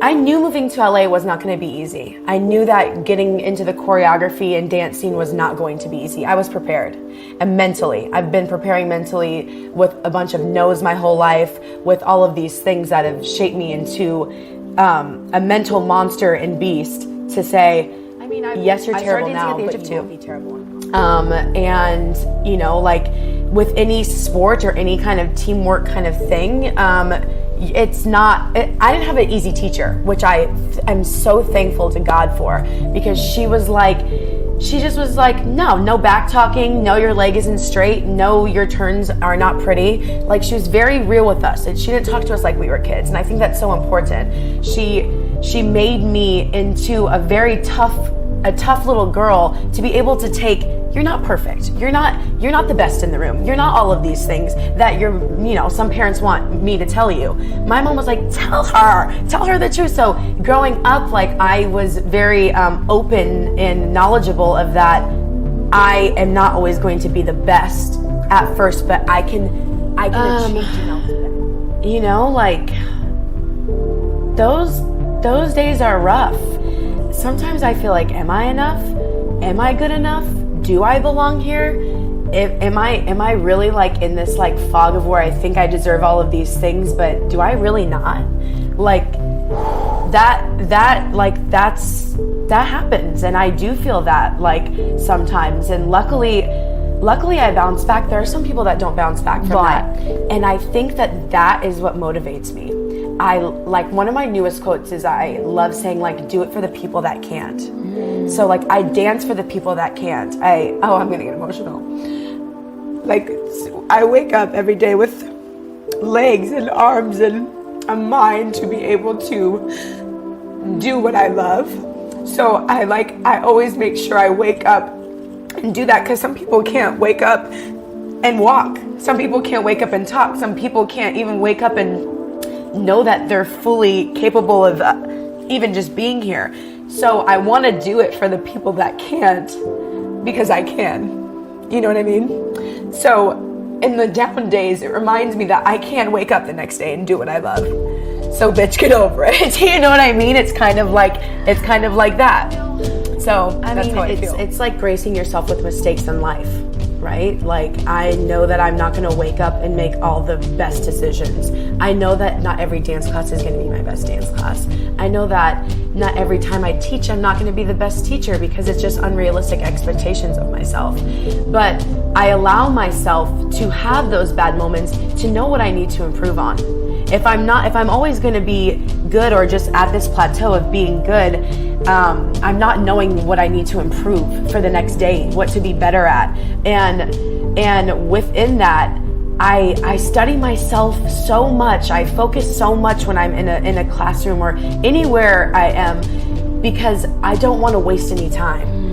I knew moving to LA was not going to be easy. I knew that getting into the choreography and dance scene was not going to be easy. I was prepared. And mentally, I've been preparing mentally with a bunch of no's my whole life, with all of these things that have shaped me into a mental monster and beast to say, yes, you're terrible now, but you won't be terrible. And, you know, like with any sport or any kind of teamwork kind of thing, it's not, I didn't have an easy teacher, which I am so thankful to God for, because she just was like, no back talking, no, your leg isn't straight, no, your turns are not pretty. Like, she was very real with us, and she didn't talk to us like we were kids. And I think that's so important. She made me into a very tough little girl to be able to take, you're not perfect. You're not the best in the room. You're not all of these things that some parents want me to tell you. My mom was like, tell her the truth. So growing up, like, I was very open and knowledgeable of that. I am not always going to be the best at first, but I can achieve, you know, like those days are rough. Sometimes I feel like, am I enough? Am I good enough? Do I belong here? Am I really like in this like fog of where I think I deserve all of these things, but do I really not? Like that happens, and I do feel that like sometimes, and luckily I bounce back. There are some people that don't bounce back from that, and I think that is what motivates me. I like, one of my newest quotes is, I love saying, like, do it for the people that can't. So like, I dance for the people that can't. I'm gonna get emotional. Like, I wake up every day with legs and arms and a mind to be able to do what I love. So I always make sure I wake up and do that, because some people can't wake up and walk. Some people can't wake up and talk. Some people can't even wake up and know that they're fully capable of even just being here. So I want to do it for the people that can't, because I can. You know what I mean? So in the down days, it reminds me that I can wake up the next day and do what I love. So bitch, get over it. You know what I mean? It's kind of like that. So that's how I feel. It's like bracing yourself with mistakes in life, right? Like, I know that I'm not going to wake up and make all the best decisions. I know that not every dance class is going to be my best dance class. I know that not every time I teach, I'm not going to be the best teacher, because it's just unrealistic expectations of myself. But I allow myself to have those bad moments to know what I need to improve on. If I'm always going to be good, or just at this plateau of being good, I'm not knowing what I need to improve for the next day, what to be better at. And within that, I study myself so much. I focus so much when I'm in a classroom or anywhere I am, because I don't want to waste any time.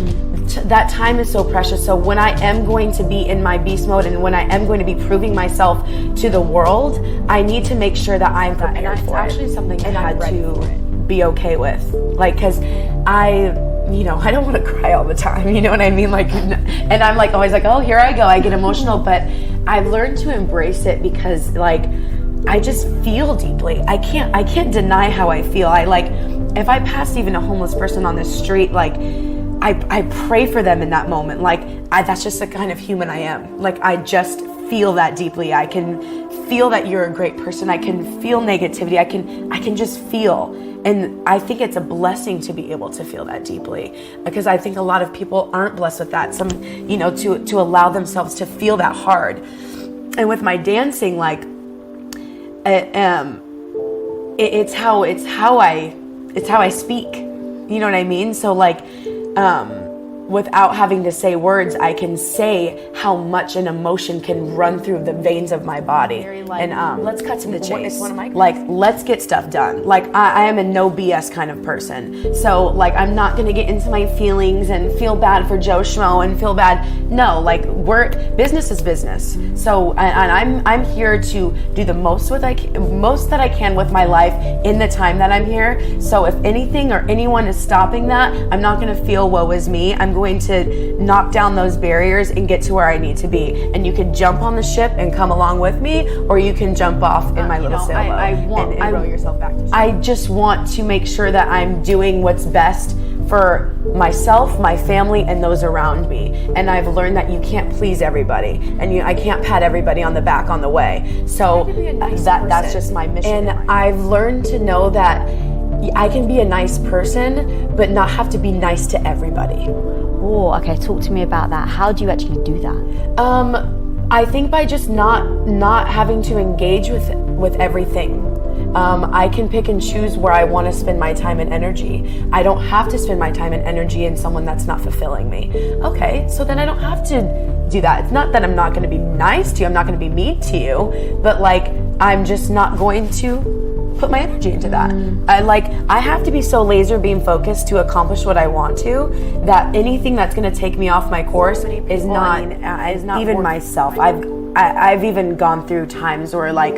That time is so precious. So when I am going to be in my beast mode, and when I am going to be proving myself to the world, I need to make sure that I'm prepared for it. And it's actually something I had to be okay with. Like, because I don't want to cry all the time, you know what I mean? Like, and I'm like always like, oh, here I go, I get emotional, but I've learned to embrace it, because like, I just feel deeply. I can't deny how I feel. If I pass even a homeless person on the street, like, I pray for them in that moment. Like, that's just the kind of human I am. Like, I just feel that deeply. I can feel that you're a great person. I can feel negativity. I can just feel. And I think it's a blessing to be able to feel that deeply, because I think a lot of people aren't blessed with that. Some, to allow themselves to feel that hard. And with my dancing, like, it's how I speak. You know what I mean? So like, without having to say words, I can say how much an emotion can run through the veins of my body. And let's cut to the chase. Like, let's get stuff done. Like, I am a no BS kind of person. So like, I'm not gonna get into my feelings and feel bad for Joe Schmo and feel bad. No, like, business is business. So, and I'm here to do the most that I can with my life in the time that I'm here. So if anything or anyone is stopping that, I'm not gonna feel woe is me. I'm going to knock down those barriers and get to where I need to be. And you can jump on the ship and come along with me, or you can jump off in my little sailboat and row yourself back to shore. I just want to make sure that I'm doing what's best for myself, my family, and those around me. And I've learned that you can't please everybody, and I can't pat everybody on the back on the way. So that's just my mission. And I've learned to know that I can be a nice person, but not have to be nice to everybody. Oh, okay. Talk to me about that. How do you actually do that? I think by just not having to engage with everything. I can pick and choose where I want to spend my time and energy. I don't have to spend my time and energy in someone that's not fulfilling me. Okay, so then I don't have to do that. It's not that I'm not going to be nice to you, I'm not going to be mean to you, but like, I'm just not going to put my energy into that. I have to be so laser beam focused to accomplish what I want to, that anything that's going to take me off my course is not even myself. I've even gone through times where, like,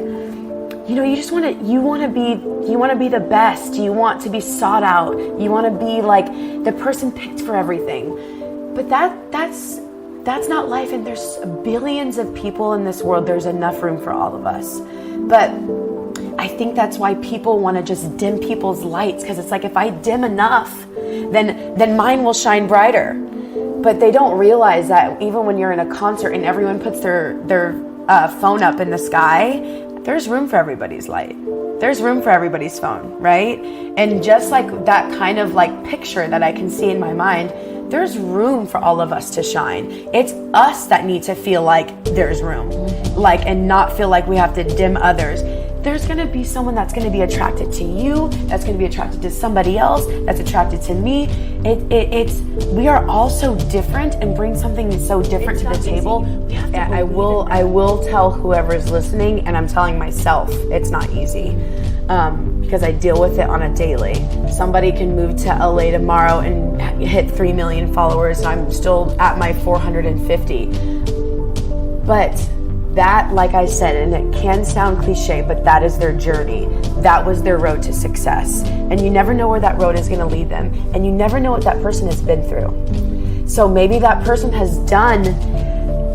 you know, you want to be the best. You want to be sought out. You want to be like the person picked for everything. But that's not life, and there's billions of people in this world. There's enough room for all of us. But I think that's why people want to just dim people's lights, because it's like, if I dim enough, then mine will shine brighter. But they don't realize that even when you're in a concert and everyone puts their phone up in the sky, there's room for everybody's light. There's room for everybody's phone, right? And just like that kind of like picture that I can see in my mind, there's room for all of us to shine. It's us that need to feel like there's room, like, and not feel like we have to dim others. There's gonna be someone that's gonna be attracted to you, that's gonna be attracted to somebody else, that's attracted to me. We are all so different and bring something so different to the table. I will tell whoever's listening, and I'm telling myself, it's not easy, because I deal with it on a daily. Somebody can move to LA tomorrow and hit 3 million followers, and I'm still at my 450. But that, like I said, and it can sound cliche, but that is their journey. That was their road to success. And you never know where that road is going to lead them. And you never know what that person has been through. So maybe that person has done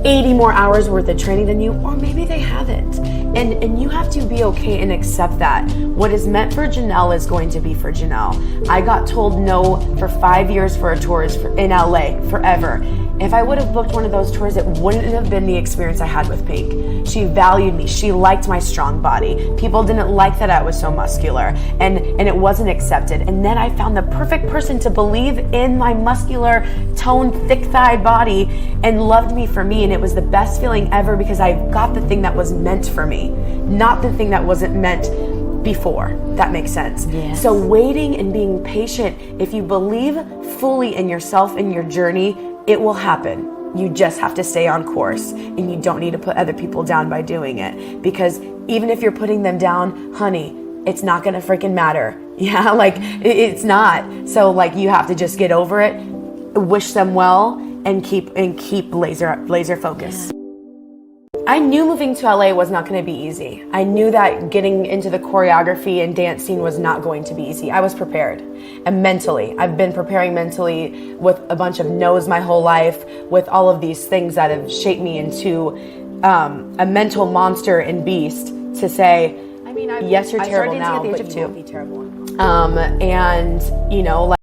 80 more hours worth of training than you, or maybe they haven't. And you have to be okay and accept that. What is meant for Janelle is going to be for Janelle. I got told no for 5 years for a tour in LA, forever. If I would have booked one of those tours, it wouldn't have been the experience I had with Pink. She valued me. She liked my strong body. People didn't like that I was so muscular, and it wasn't accepted. And then I found the perfect person to believe in my muscular, toned, thick-thighed body and loved me for me. And it was the best feeling ever, because I got the thing that was meant for me, not the thing that wasn't meant before. That makes sense. Yes. So waiting and being patient, if you believe fully in yourself and your journey, it will happen. You just have to stay on course, and you don't need to put other people down by doing it, because even if you're putting them down, honey, it's not gonna freaking matter. Yeah, like it's not. So like, you have to just get over it, wish them well, and keep laser focused. I knew moving to LA was not going to be easy. I knew that getting into the choreography and dance scene was not going to be easy. I was prepared. And mentally, I've been preparing mentally with a bunch of no's my whole life, with all of these things that have shaped me into a mental monster and beast to say, yes, you're terrible now, but you won't be terrible. And, you know, like,